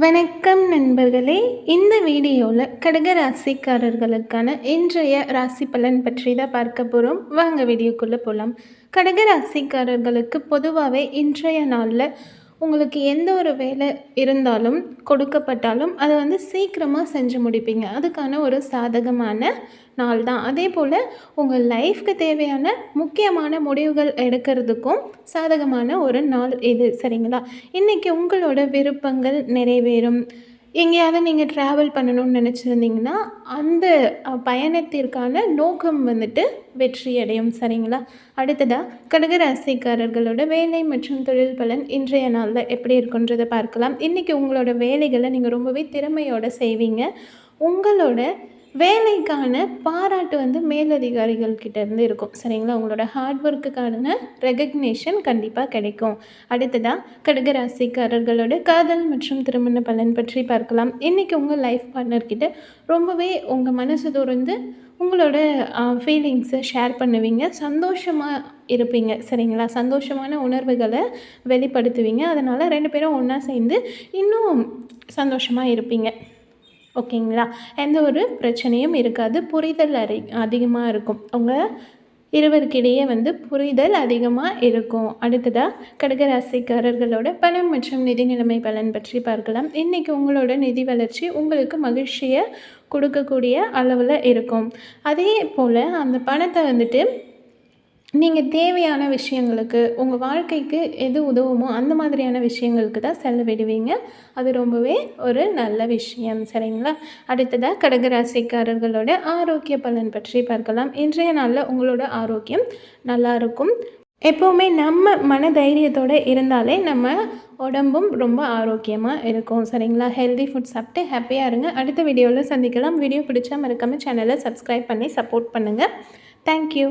வணக்கம் நண்பர்களே. இந்த வீடியோவில் கடக ராசிக்காரர்களுக்கான இன்றைய ராசி பலன் பற்றி தான் பார்க்க போகிறோம். வாங்க வீடியோக்குள்ளே போகலாம். கடக ராசிக்காரர்களுக்கு பொதுவாகவே இன்றைய நாளில் உங்களுக்கு எந்த ஒரு வேலை இருந்தாலும் கொடுக்கப்பட்டாலும் அதை சீக்கிரமாக செஞ்சு முடிப்பீங்க. அதுக்கான ஒரு சாதகமான நாள் தான். அதே போல் உங்கள் லைஃப்க்கு தேவையான முக்கியமான முடிவுகள் எடுக்கிறதுக்கும் சாதகமான ஒரு நாள் இது. சரிங்களா? இன்றைக்கி உங்களோட விருப்பங்கள் நிறைவேறும். எங்கேயாவது நீங்கள் ட்ராவல் பண்ணணும்னு நினச்சிருந்தீங்கன்னா அந்த பயணத்திற்கான நோக்கம் வெற்றி அடையும். சரிங்களா? அடுத்ததாக கடகராசிக்காரர்களோட வேலை மற்றும் தொழில் பலன் இன்றைய நாளில் எப்படி இருக்குன்றதை பார்க்கலாம். இன்றைக்கி உங்களோட வேலைகளை நீங்கள் ரொம்பவே திறமையோடு செய்வீங்க. உங்களோட வேலைக்கான பாராட்டு மேலதிகாரிகள் கிட்டேருந்து இருக்கும். சரிங்களா? உங்களோட ஹார்ட் ஒர்க்குக்கான ரெகக்னேஷன் கண்டிப்பாக கிடைக்கும். அடுத்ததாக கடகராசிக்காரர்களோட காதல் மற்றும் திருமண பலன் பற்றி பார்க்கலாம். இன்றைக்கி உங்கள் லைஃப் பார்ட்னர்கிட்ட ரொம்பவே உங்கள் மனசு திறந்து உங்களோட ஃபீலிங்ஸை ஷேர் பண்ணுவீங்க. சந்தோஷமாக இருப்பீங்க. சரிங்களா? சந்தோஷமான உணர்வுகளை வெளிப்படுத்துவீங்க. அதனால் 2 பேரும் ஒன்றா சேர்ந்து இன்னும் சந்தோஷமாக இருப்பீங்க. ஓகேங்களா? எந்த ஒரு பிரச்சனையும் இருக்காது. புரிதல் அதிகமாக இருக்கும். உங்கள் இருவருக்கிடையே புரிதல் அதிகமாக இருக்கும். அடுத்ததாக கடகராசிக்காரர்களோட பணம் மற்றும் நிதி நிலைமை பலன் பற்றி பார்க்கலாம். இன்றைக்கி உங்களோட நிதி வளர்ச்சி உங்களுக்கு மகிழ்ச்சியை கொடுக்கக்கூடிய அளவில் இருக்கும். அதே போல் அந்த பணத்தை நீங்கள் தேவையான விஷயங்களுக்கு, உங்கள் வாழ்க்கைக்கு எது உதவுமோ அந்த மாதிரியான விஷயங்களுக்கு தான் செலவிடுவீங்க. அது ரொம்பவே ஒரு நல்ல விஷயம். சரிங்களா? அடுத்ததாக கடகராசிக்காரர்களோட ஆரோக்கிய பலன் பற்றி பார்க்கலாம். இன்றைய நாளில் உங்களோட ஆரோக்கியம் நல்லாயிருக்கும். எப்போவுமே நம்ம மன தைரியத்தோடு இருந்தாலே நம்ம உடம்பும் ரொம்ப ஆரோக்கியமாக இருக்கும். சரிங்களா? ஹெல்தி ஃபுட் சாப்பிட்டு ஹாப்பியாக இருங்க. அடுத்த வீடியோவில் சந்திக்கலாம். வீடியோ பிடிச்சா மறக்காமல் சேனலை சப்ஸ்கிரைப் பண்ணி சப்போர்ட் பண்ணுங்கள். தேங்க்யூ.